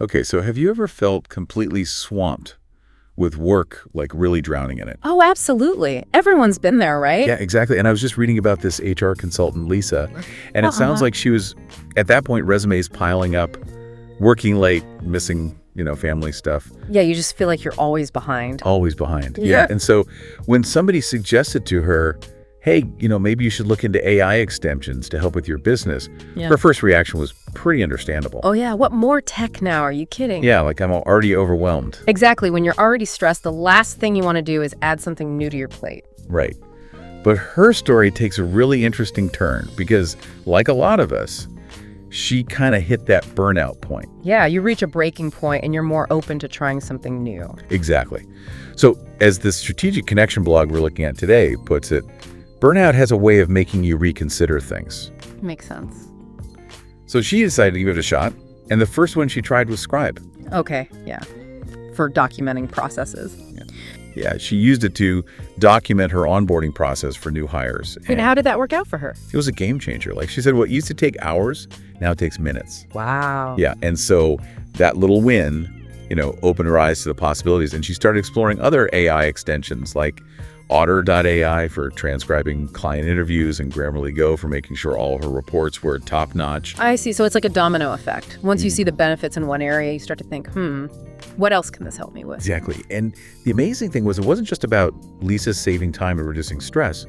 Okay, so have you ever felt completely swamped with work, like really drowning in it? Oh, absolutely. Everyone's been there, right? Yeah, exactly. And I was just reading about this HR consultant, Lisa, and it sounds like she was, at that point, resumes piling up, working late, missing, family stuff. Yeah, you just feel like you're always behind. Always behind. Yeah. And so when somebody suggested to her, hey, maybe you should look into AI extensions to help with your business, her first reaction was pretty understandable. Oh, yeah. What more tech now? Are you kidding? Yeah, like I'm already overwhelmed. Exactly. When you're already stressed, the last thing you want to do is add something new to your plate. Right. But her story takes a really interesting turn because, like a lot of us, she kind of hit that burnout point. Yeah, you reach a breaking point and you're more open to trying something new. Exactly. So as the Strategic Connection blog we're looking at today puts it, burnout has a way of making you reconsider things. Makes sense. So she decided to give it a shot, and the first one she tried was Scribe. Okay, yeah. For documenting processes. Yeah, she used it to document her onboarding process for new hires. And how did that work out for her? It was a game changer. Like she said, what used to take hours, now it takes minutes. Wow. Yeah, and so that little win, opened her eyes to the possibilities, and she started exploring other AI extensions like Otter.ai for transcribing client interviews and GrammarlyGO for making sure all of her reports were top-notch. I see. So it's like a domino effect. Once you see the benefits in one area, you start to think, what else can this help me with? Exactly. And the amazing thing was it wasn't just about Lisa saving time and reducing stress.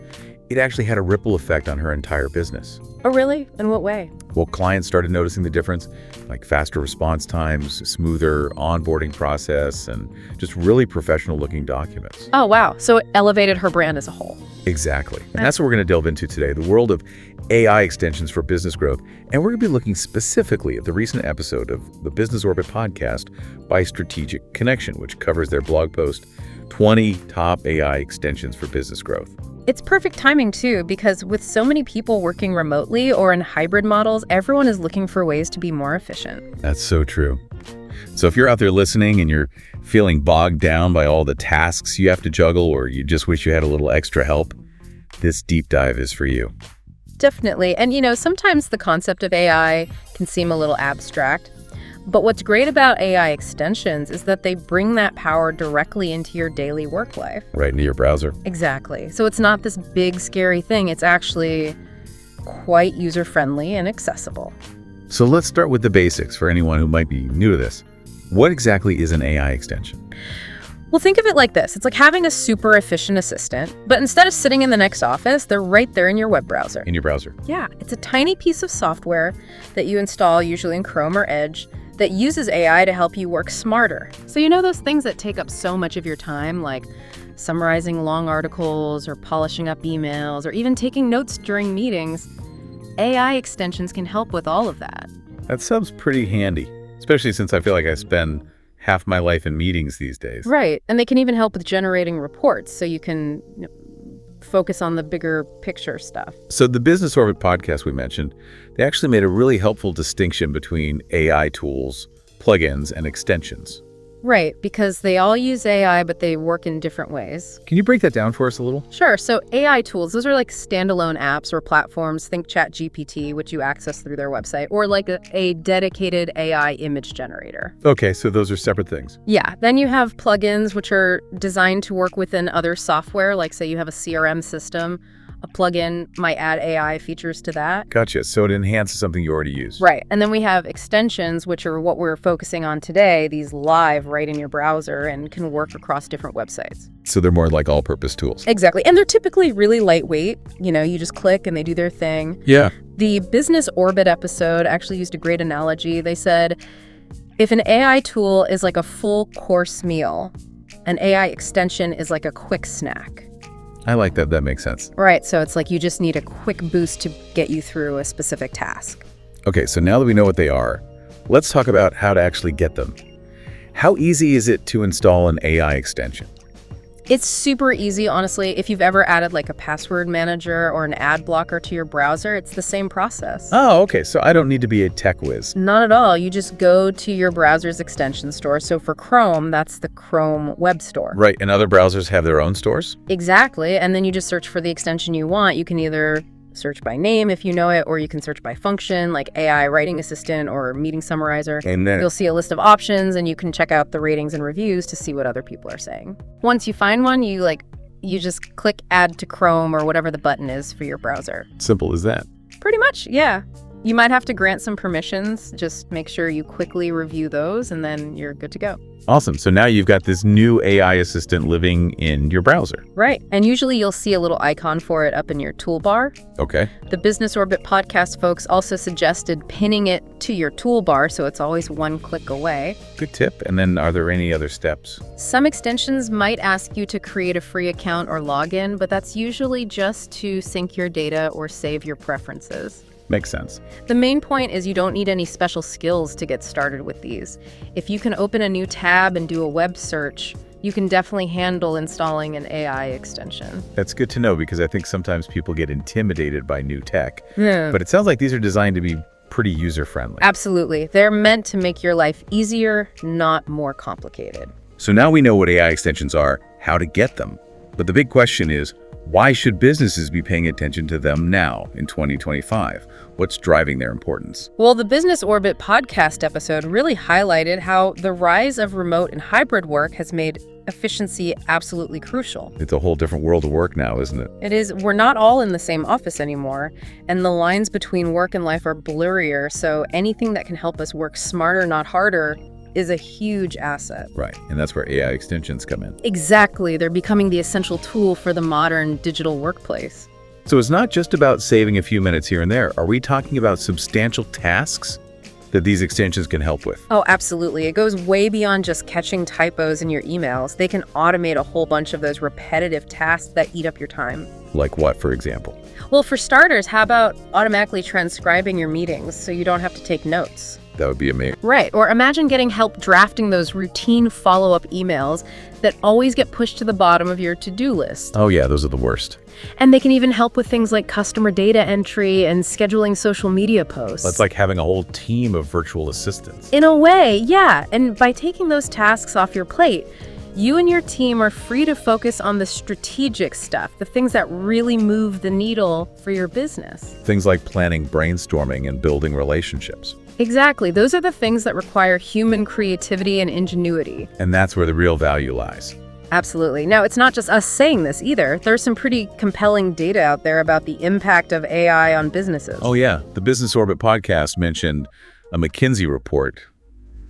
It actually had a ripple effect on her entire business. Oh, really? In what way? Well, clients started noticing the difference, like faster response times, smoother onboarding process, and just really professional-looking documents. Oh, wow. So it elevated her brand as a whole. Exactly. And that's what we're going to delve into today, the world of AI extensions for business growth. And we're going to be looking specifically at the recent episode of the Business Orbit podcast by Strategic Connection, which covers their blog post, 20 Top AI Extensions for Business Growth. It's perfect timing, too, because with so many people working remotely or in hybrid models, everyone is looking for ways to be more efficient. That's so true. So if you're out there listening and you're feeling bogged down by all the tasks you have to juggle, or you just wish you had a little extra help, this deep dive is for you. Definitely. And, sometimes the concept of AI can seem a little abstract. But what's great about AI extensions is that they bring that power directly into your daily work life. Right into your browser. Exactly. So it's not this big, scary thing. It's actually quite user-friendly and accessible. So let's start with the basics for anyone who might be new to this. What exactly is an AI extension? Well, think of it like this. It's like having a super efficient assistant, but instead of sitting in the next office, they're right there in your web browser. In your browser. Yeah. It's a tiny piece of software that you install, usually in Chrome or Edge, that uses AI to help you work smarter. So those things that take up so much of your time, like summarizing long articles or polishing up emails or even taking notes during meetings, AI extensions can help with all of that. That sounds pretty handy, especially since I feel like I spend half my life in meetings these days. Right. And they can even help with generating reports so you can focus on the bigger picture stuff. So the Business Orbit podcast we mentioned, they actually made a really helpful distinction between AI tools, plugins, and extensions. Right, because they all use AI, but they work in different ways. Can you break that down for us a little? Sure. So AI tools, those are like standalone apps or platforms. Think ChatGPT, which you access through their website, or like a dedicated AI image generator. Okay, so those are separate things. Yeah. Then you have plugins, which are designed to work within other software. Like say you have a CRM system. A plugin might add AI features to that. Gotcha. So it enhances something you already use. Right. And then we have extensions, which are what we're focusing on today. These live right in your browser and can work across different websites. So they're more like all-purpose tools. Exactly. And they're typically really lightweight. You just click and they do their thing. Yeah. The Business Orbit episode actually used a great analogy. They said, if an AI tool is like a full course meal, an AI extension is like a quick snack. I like that. That makes sense. Right. So it's like you just need a quick boost to get you through a specific task. Okay, so now that we know what they are, let's talk about how to actually get them. How easy is it to install an AI extension? It's super easy, honestly. If you've ever added like a password manager or an ad blocker to your browser, it's the same process. Oh, okay. So I don't need to be a tech whiz. Not at all. You just go to your browser's extension store. So for Chrome, that's the Chrome web store. Right. And other browsers have their own stores? Exactly. And then you just search for the extension you want. You can either search by name if you know it, or you can search by function like AI writing assistant or meeting summarizer. And then you'll see a list of options and you can check out the ratings and reviews to see what other people are saying. Once you find one, you just click add to Chrome or whatever the button is for your browser. simple as that. Pretty much, yeah. You might have to grant some permissions. Just make sure you quickly review those and then you're good to go. Awesome. So now you've got this new AI assistant living in your browser. Right. And usually you'll see a little icon for it up in your toolbar. Okay. The Business Orbit podcast folks also suggested pinning it to your toolbar so it's always one click away. Good tip. And then are there any other steps? Some extensions might ask you to create a free account or login, but that's usually just to sync your data or save your preferences. Makes sense. The main point is you don't need any special skills to get started with these. If you can open a new tab and do a web search, you can definitely handle installing an AI extension. That's good to know because I think sometimes people get intimidated by new tech. Yeah. But it sounds like these are designed to be pretty user-friendly. Absolutely. They're meant to make your life easier, not more complicated. So now we know what AI extensions are, how to get them. But the big question is, why should businesses be paying attention to them now in 2025? What's driving their importance? Well, the Business Orbit podcast episode really highlighted how the rise of remote and hybrid work has made efficiency absolutely crucial. It's a whole different world of work now, isn't it? It is. We're not all in the same office anymore, and the lines between work and life are blurrier, so anything that can help us work smarter, not harder, is a huge asset. Right, and that's where AI extensions come in. Exactly. They're becoming the essential tool for the modern digital workplace. So it's not just about saving a few minutes here and there. Are we talking about substantial tasks that these extensions can help with? Oh, absolutely. It goes way beyond just catching typos in your emails. They can automate a whole bunch of those repetitive tasks that eat up your time. Like what, for example? Well, for starters, how about automatically transcribing your meetings so you don't have to take notes? That would be amazing. Right. Or imagine getting help drafting those routine follow-up emails that always get pushed to the bottom of your to-do list. Oh yeah, those are the worst. And they can even help with things like customer data entry and scheduling social media posts. That's like having a whole team of virtual assistants. In a way, yeah. And by taking those tasks off your plate, you and your team are free to focus on the strategic stuff, the things that really move the needle for your business. Things like planning, brainstorming, and building relationships. Exactly. Those are the things that require human creativity and ingenuity. And that's where the real value lies. Absolutely. Now, it's not just us saying this either. There's some pretty compelling data out there about the impact of AI on businesses. Oh yeah, the Business Orbit podcast mentioned a McKinsey report.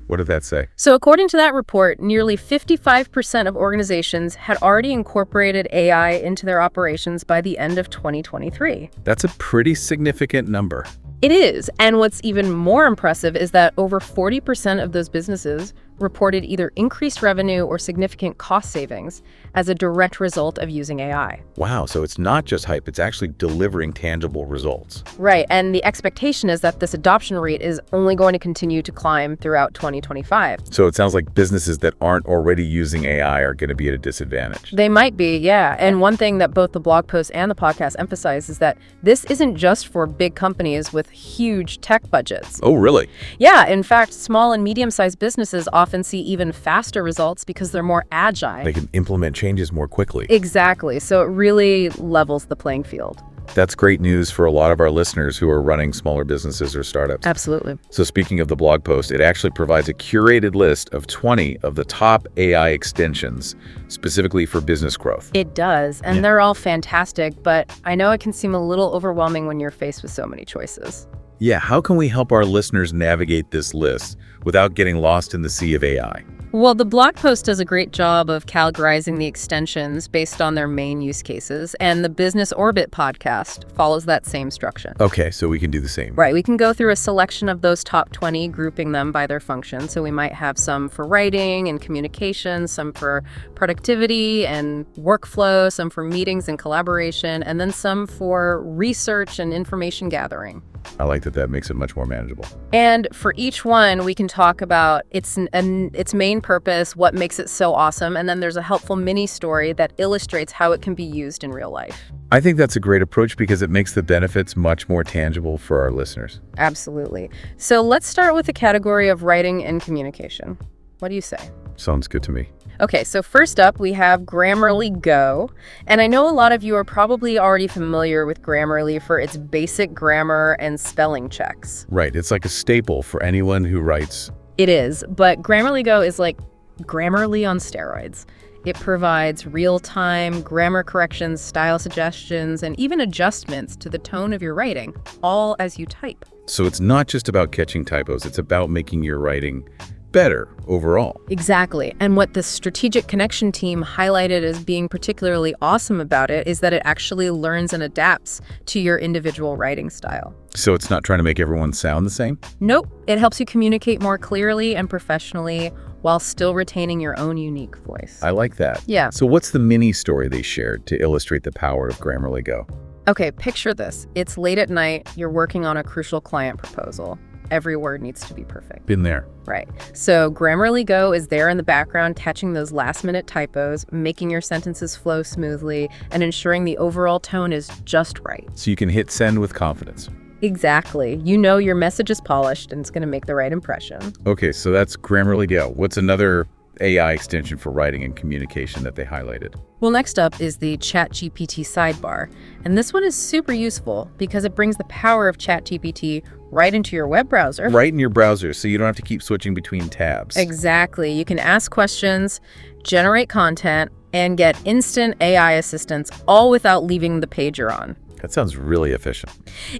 What did that say? So according to that report, nearly 55% of organizations had already incorporated AI into their operations by the end of 2023. That's a pretty significant number. It is. And what's even more impressive is that over 40% of those businesses reported either increased revenue or significant cost savings as a direct result of using AI. Wow, so it's not just hype, it's actually delivering tangible results. Right, and the expectation is that this adoption rate is only going to continue to climb throughout 2025. So it sounds like businesses that aren't already using AI are going to be at a disadvantage. They might be, yeah. And one thing that both the blog post and the podcast emphasize is that this isn't just for big companies with huge tech budgets. Oh, really? Yeah, in fact, small and medium-sized businesses often see even faster results because they're more agile. They can implement changes more quickly. Exactly. So it really levels the playing field. That's great news for a lot of our listeners who are running smaller businesses or startups. Absolutely. So speaking of the blog post, it actually provides a curated list of 20 of the top AI extensions specifically for business growth. It does, and they're all fantastic, but I know it can seem a little overwhelming when you're faced with so many choices. Yeah, how can we help our listeners navigate this list without getting lost in the sea of AI? Well, the blog post does a great job of categorizing the extensions based on their main use cases, and the Business Orbit podcast follows that same structure. Okay, so we can do the same. Right, we can go through a selection of those top 20, grouping them by their function. So we might have some for writing and communication, some for productivity and workflow, some for meetings and collaboration, and then some for research and information gathering. I like that. That makes it much more manageable. And for each one, we can talk about its main purpose, what makes it so awesome, and then there's a helpful mini story that illustrates how it can be used in real life. I think that's a great approach because it makes the benefits much more tangible for our listeners. Absolutely. So let's start with the category of writing and communication. What do you say? Sounds good to me. Okay, so first up, we have GrammarlyGO. And I know a lot of you are probably already familiar with Grammarly for its basic grammar and spelling checks. Right. It's like a staple for anyone who writes. It is, but GrammarlyGO is like Grammarly on steroids. It provides real-time grammar corrections, style suggestions, and even adjustments to the tone of your writing, all as you type. So it's not just about catching typos. It's about making your writing better overall. Exactly. And what the strategic connection team highlighted as being particularly awesome about it is that it actually learns and adapts to your individual writing style. So it's not trying to make everyone sound the same? Nope. It helps you communicate more clearly and professionally while still retaining your own unique voice. I like that. Yeah. So what's the mini story they shared to illustrate the power of GrammarlyGO? Okay, picture this. It's late at night. You're working on a crucial client proposal. Every word needs to be perfect. Been there. Right. So GrammarlyGO is there in the background catching those last-minute typos, making your sentences flow smoothly, and ensuring the overall tone is just right. So you can hit send with confidence. Exactly. You know your message is polished and it's going to make the right impression. Okay, so that's GrammarlyGO. What's another AI extension for writing and communication that they highlighted? Well, next up is the ChatGPT sidebar. And this one is super useful because it brings the power of ChatGPT right into your web browser. Right in your browser, so you don't have to keep switching between tabs. Exactly. You can ask questions, generate content, and get instant AI assistance all without leaving the page you're on. That sounds really efficient.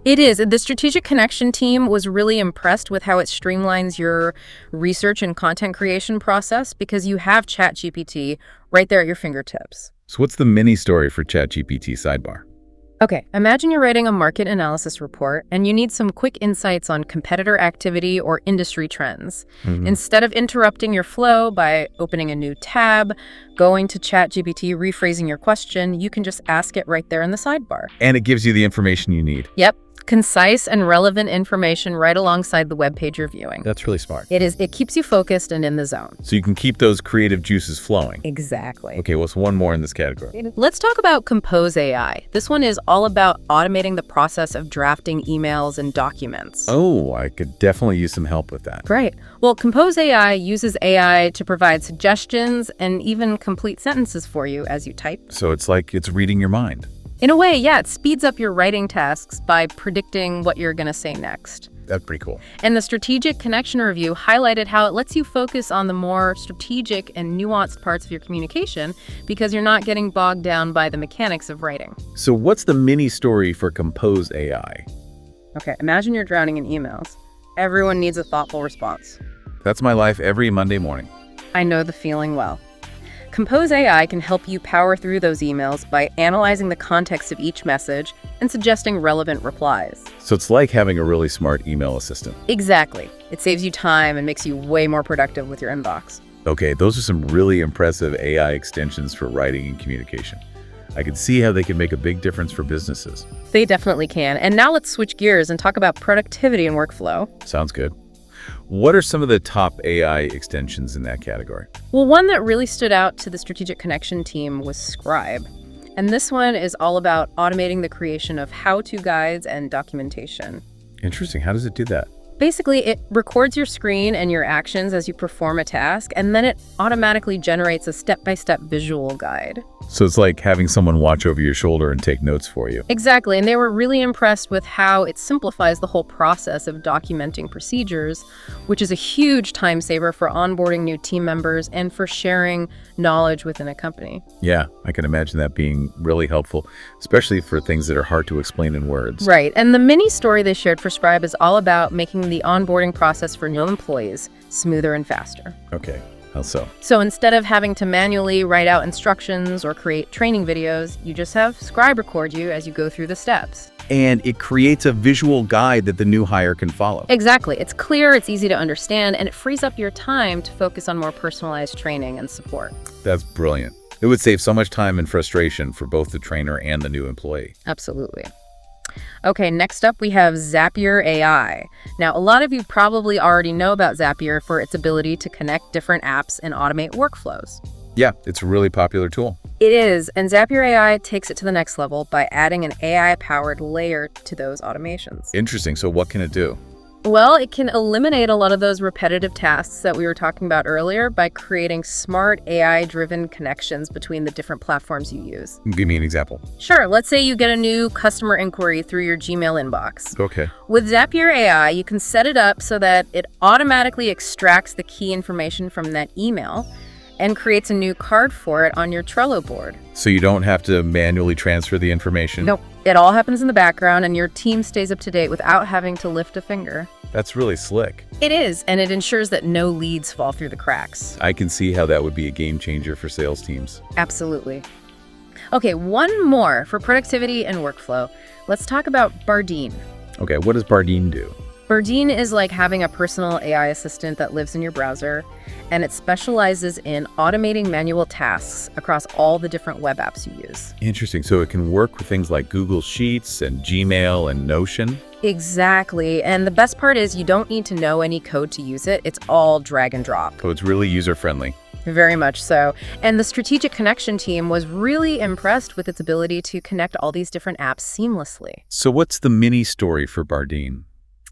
It is. The strategic connection team was really impressed with how it streamlines your research and content creation process because you have ChatGPT right there at your fingertips. So what's the mini story for ChatGPT sidebar? Okay, imagine you're writing a market analysis report and you need some quick insights on competitor activity or industry trends. Instead of interrupting your flow by opening a new tab, going to ChatGPT, rephrasing your question, you can just ask it right there in the sidebar. And it gives you the information you need. Yep. Concise and relevant information right alongside the web page you're viewing. That's really smart. It is. It keeps you focused and in the zone. So you can keep those creative juices flowing. Exactly. Okay, what's one more in this category? Let's talk about Compose AI. This one is all about automating the process of drafting emails and documents. Oh, I could definitely use some help with that. Right. Well, Compose AI uses AI to provide suggestions and even complete sentences for you as you type. So it's like it's reading your mind. In a way, yeah, it speeds up your writing tasks by predicting what you're going to say next. That's pretty cool. And the strategic connection review highlighted how it lets you focus on the more strategic and nuanced parts of your communication because you're not getting bogged down by the mechanics of writing. So what's the mini story for Compose AI? Okay, imagine you're drowning in emails. Everyone needs a thoughtful response. That's my life every Monday morning. I know the feeling well. Compose AI can help you power through those emails by analyzing the context of each message and suggesting relevant replies. So it's like having a really smart email assistant. Exactly. It saves you time and makes you way more productive with your inbox. Okay, those are some really impressive AI extensions for writing and communication. I can see how they can make a big difference for businesses. They definitely can. And now let's switch gears and talk about productivity and workflow. Sounds good. What are some of the top AI extensions in that category? Well, one that really stood out to the strategic connection team was Scribe. And this one is all about automating the creation of how-to guides and documentation. Interesting. How does it do that? Basically, it records your screen and your actions as you perform a task, and then it automatically generates a step-by-step visual guide. So it's like having someone watch over your shoulder and take notes for you. Exactly, and they were really impressed with how it simplifies the whole process of documenting procedures, which is a huge time saver for onboarding new team members and for sharing knowledge within a company. Yeah, I can imagine that being really helpful, especially for things that are hard to explain in words. Right, and the mini story they shared for Scribe is all about making the onboarding process for new employees smoother and faster. Okay, how so? So instead of having to manually write out instructions or create training videos, you just have Scribe record you as you go through the steps. And it creates a visual guide that the new hire can follow. Exactly. It's clear, it's easy to understand, and it frees up your time to focus on more personalized training and support. That's brilliant. It would save so much time and frustration for both the trainer and the new employee. Absolutely. Okay, next up we have Zapier AI. Now, a lot of you probably already know about Zapier for its ability to connect different apps and automate workflows. Yeah, it's a really popular tool. It is, and Zapier AI takes it to the next level by adding an AI-powered layer to those automations. Interesting. So what can it do? Well, it can eliminate a lot of those repetitive tasks that we were talking about earlier by creating smart AI-driven connections between the different platforms you use. Give me an example. Sure, let's say you get a new customer inquiry through your Gmail inbox. Okay. With Zapier AI, you can set it up so that it automatically extracts the key information from that email and creates a new card for it on your Trello board. So you don't have to manually transfer the information? Nope. It all happens in the background and your team stays up to date without having to lift a finger. That's really slick. It is, and it ensures that no leads fall through the cracks. I can see how that would be a game changer for sales teams. Absolutely. Okay, one more for productivity and workflow. Let's talk about Bardeen. Okay, what does Bardeen do? Bardeen is like having a personal AI assistant that lives in your browser, and it specializes in automating manual tasks across all the different web apps you use. Interesting. So it can work with things like Google Sheets and Gmail and Notion? Exactly. And the best part is you don't need to know any code to use it. It's all drag and drop. So it's really user-friendly. Very much so. And the strategic connection team was really impressed with its ability to connect all these different apps seamlessly. So what's the mini story for Bardeen?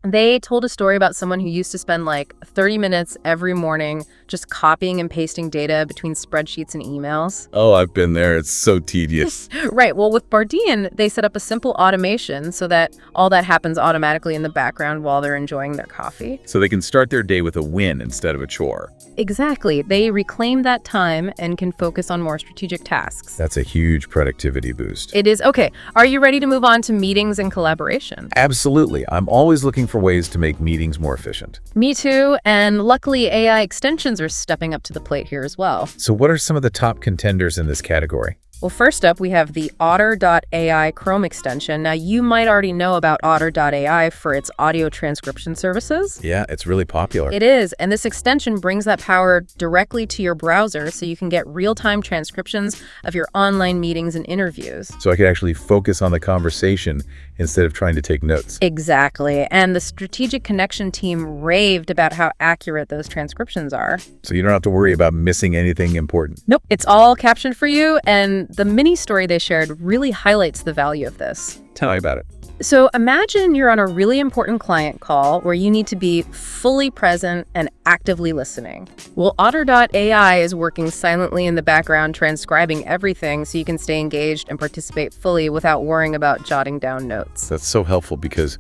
They told a story about someone who used to spend like 30 minutes every morning just copying and pasting data between spreadsheets and emails. Oh, I've been there. It's so tedious. Right. Well, with Bardeen, they set up a simple automation so that all that happens automatically in the background while they're enjoying their coffee. So they can start their day with a win instead of a chore. Exactly. They reclaim that time and can focus on more strategic tasks. That's a huge productivity boost. It is. Okay. Are you ready to move on to meetings and collaboration? Absolutely. I'm always looking for ways to make meetings more efficient. Me too. And luckily, AI extensions are stepping up to the plate here as well. So what are some of the top contenders in this category? Well, first up, we have the Otter.ai Chrome extension. Now, you might already know about Otter.ai for its audio transcription services. Yeah, it's really popular. It is, and this extension brings that power directly to your browser so you can get real-time transcriptions of your online meetings and interviews. So I could actually focus on the conversation instead of trying to take notes. Exactly, and the strategic connection team raved about how accurate those transcriptions are. So you don't have to worry about missing anything important. Nope, it's all captioned for you, and the mini story they shared really highlights the value of this. Tell me about it. So imagine you're on a really important client call where you need to be fully present and actively listening. Well, Otter.ai is working silently in the background, transcribing everything so you can stay engaged and participate fully without worrying about jotting down notes. That's so helpful because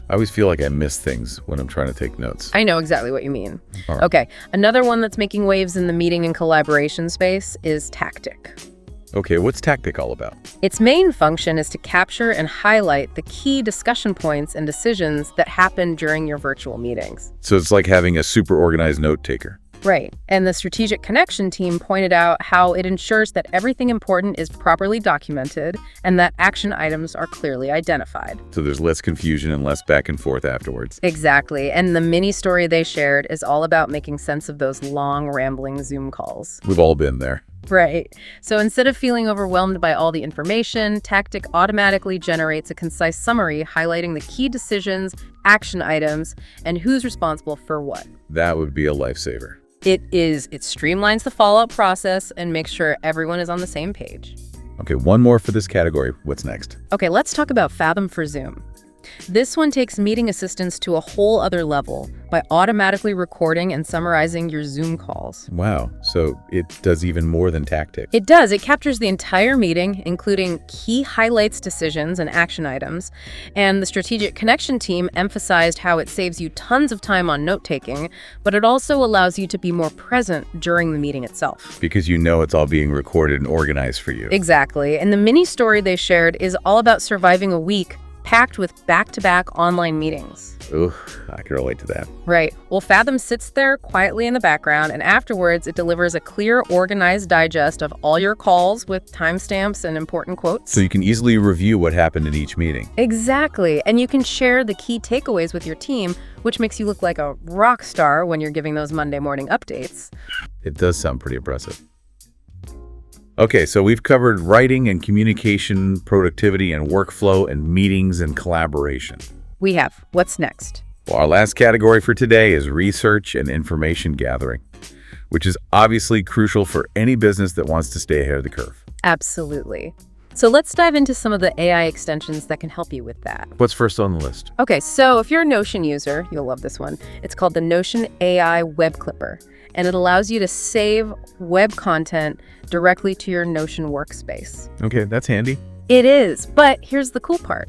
I always feel like I miss things when I'm trying to take notes. I know exactly what you mean. All right. Okay, another one that's making waves in the meeting and collaboration space is Tactic. Okay, what's Tactic all about? Its main function is to capture and highlight the key discussion points and decisions that happen during your virtual meetings. So it's like having a super organized note taker. Right. And the strategic connection team pointed out how it ensures that everything important is properly documented and that action items are clearly identified. So there's less confusion and less back and forth afterwards. Exactly. And the mini story they shared is all about making sense of those long, rambling Zoom calls. We've all been there. Right. So instead of feeling overwhelmed by all the information, Tactic automatically generates a concise summary highlighting the key decisions, action items, and who's responsible for what. That would be a lifesaver. It is. It streamlines the follow-up process and makes sure everyone is on the same page. Okay, one more for this category. What's next? Okay, let's talk about Fathom for Zoom. This one takes meeting assistance to a whole other level by automatically recording and summarizing your Zoom calls. Wow, so it does even more than Tactic. It does. It captures the entire meeting, including key highlights, decisions, and action items. And the strategic connection team emphasized how it saves you tons of time on note-taking, but it also allows you to be more present during the meeting itself. Because you know it's all being recorded and organized for you. Exactly. And the mini story they shared is all about surviving a week packed with back-to-back online meetings. Ooh, I can relate to that. Right. Well, Fathom sits there quietly in the background, and afterwards it delivers a clear, organized digest of all your calls with timestamps and important quotes. So you can easily review what happened in each meeting. Exactly. And you can share the key takeaways with your team, which makes you look like a rock star when you're giving those Monday morning updates. It does sound pretty impressive. Okay, so we've covered writing and communication, productivity and workflow, and meetings and collaboration. We have. What's next? Well, our last category for today is research and information gathering, which is obviously crucial for any business that wants to stay ahead of the curve. Absolutely. So let's dive into some of the AI extensions that can help you with that. What's first on the list? Okay, so if you're a Notion user, you'll love this one. It's called the Notion AI Web Clipper, and it allows you to save web content directly to your Notion workspace. Okay, that's handy. It is, but here's the cool part.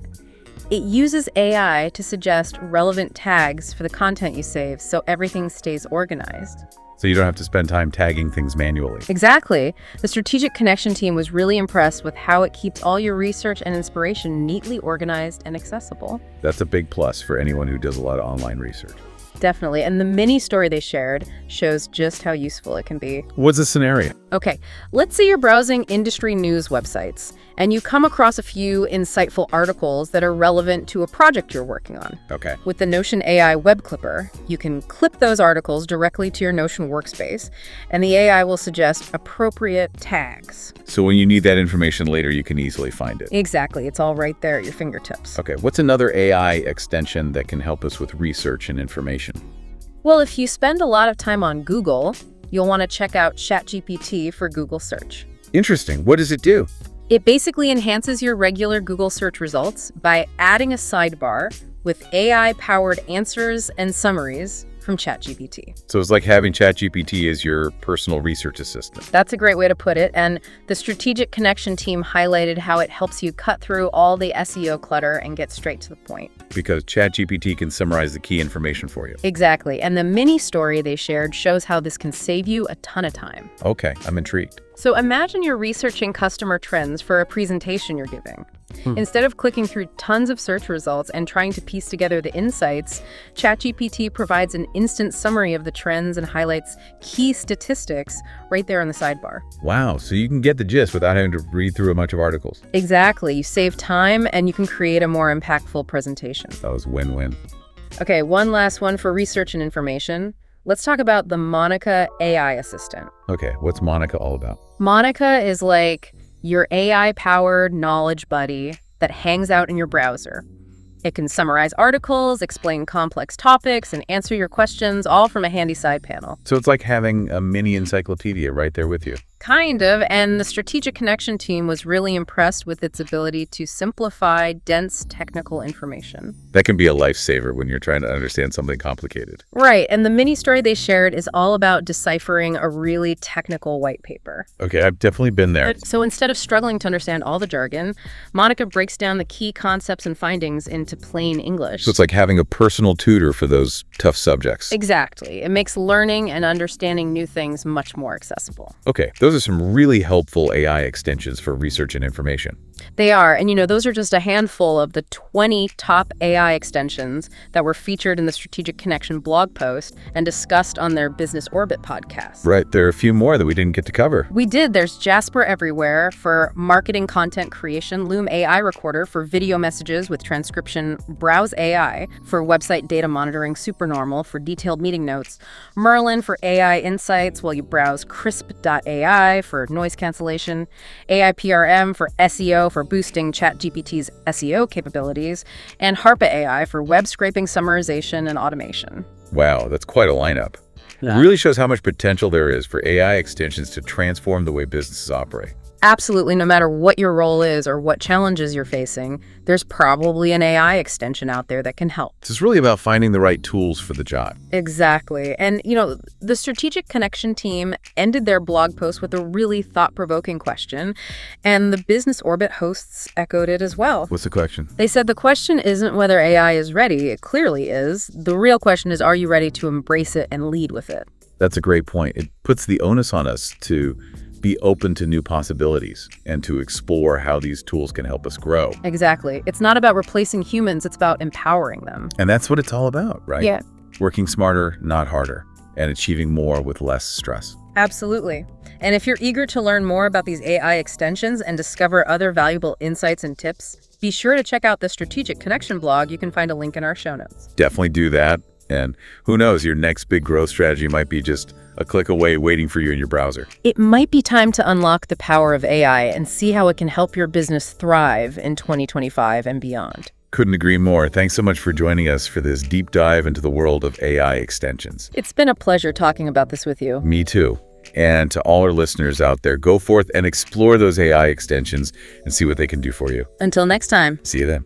It uses AI to suggest relevant tags for the content you save so everything stays organized. So you don't have to spend time tagging things manually. Exactly. The strategic connection team was really impressed with how it keeps all your research and inspiration neatly organized and accessible. That's a big plus for anyone who does a lot of online research. Definitely. And the mini story they shared shows just how useful it can be. What's the scenario? Okay, let's say you're browsing industry news websites and you come across a few insightful articles that are relevant to a project you're working on. Okay. With the Notion AI Web Clipper, you can clip those articles directly to your Notion workspace, and the AI will suggest appropriate tags. So when you need that information later, you can easily find it. Exactly. It's all right there at your fingertips. Okay, what's another AI extension that can help us with research and information? Well, if you spend a lot of time on Google, you'll want to check out ChatGPT for Google search. Interesting. What does it do? It basically enhances your regular Google search results by adding a sidebar with AI-powered answers and summaries from ChatGPT. So it's like having ChatGPT as your personal research assistant. That's a great way to put it, and the strategic connection team highlighted how it helps you cut through all the SEO clutter and get straight to the point. Because ChatGPT can summarize the key information for you. Exactly, and the mini story they shared shows how this can save you a ton of time. Okay, I'm intrigued. So imagine you're researching customer trends for a presentation you're giving. Instead of clicking through tons of search results and trying to piece together the insights, ChatGPT provides an instant summary of the trends and highlights key statistics right there on the sidebar. Wow, so you can get the gist without having to read through a bunch of articles. Exactly. You save time and you can create a more impactful presentation. That was win-win. Okay, one last one for research and information. Let's talk about the Monica AI assistant. Okay, what's Monica all about? Monica is like your AI-powered knowledge buddy that hangs out in your browser. It can summarize articles, explain complex topics, and answer your questions, all from a handy side panel. So it's like having a mini encyclopedia right there with you. Kind of, and the strategic connection team was really impressed with its ability to simplify dense technical information. That can be a lifesaver when you're trying to understand something complicated. Right, and the mini story they shared is all about deciphering a really technical white paper. Okay, I've definitely been there. So instead of struggling to understand all the jargon, Monica breaks down the key concepts and findings into plain English. So it's like having a personal tutor for those tough subjects. Exactly. It makes learning and understanding new things much more accessible. Okay, those are some really helpful AI extensions for research and information. They are, and those are just a handful of the 20 top AI extensions that were featured in the Strategic Connection blog post and discussed on their Business Orbit podcast. Right, there are a few more that we didn't get to cover. We did. There's Jasper Everywhere for marketing content creation, Loom AI Recorder for video messages with transcription, Browse AI for website data monitoring, Supernormal for detailed meeting notes, Merlin for AI insights while you browse, Crisp.ai for noise cancellation, AI PRM for SEO for boosting ChatGPT's SEO capabilities, and Harpa AI for web scraping summarization and automation. Wow, that's quite a lineup. It really shows how much potential there is for AI extensions to transform the way businesses operate. Absolutely, no matter what your role is or what challenges you're facing, there's probably an AI extension out there that can help. This is really about finding the right tools for the job. Exactly. And, the Strategic Connection team ended their blog post with a really thought-provoking question, and the Business Orbit hosts echoed it as well. What's the question? They said the question isn't whether AI is ready. It clearly is. The real question is, are you ready to embrace it and lead with it? That's a great point. It puts the onus on us to be open to new possibilities and to explore how these tools can help us grow. Exactly. It's not about replacing humans, it's about empowering them. And that's what it's all about, right? Yeah. Working smarter, not harder, and achieving more with less stress. Absolutely. And if you're eager to learn more about these AI extensions and discover other valuable insights and tips, be sure to check out the Strategic Connection blog. You can find a link in our show notes. Definitely do that. And who knows, your next big growth strategy might be just a click away waiting for you in your browser. It might be time to unlock the power of AI and see how it can help your business thrive in 2025 and beyond. Couldn't agree more. Thanks so much for joining us for this deep dive into the world of AI extensions. It's been a pleasure talking about this with you. Me too. And to all our listeners out there, go forth and explore those AI extensions and see what they can do for you. Until next time. See you then.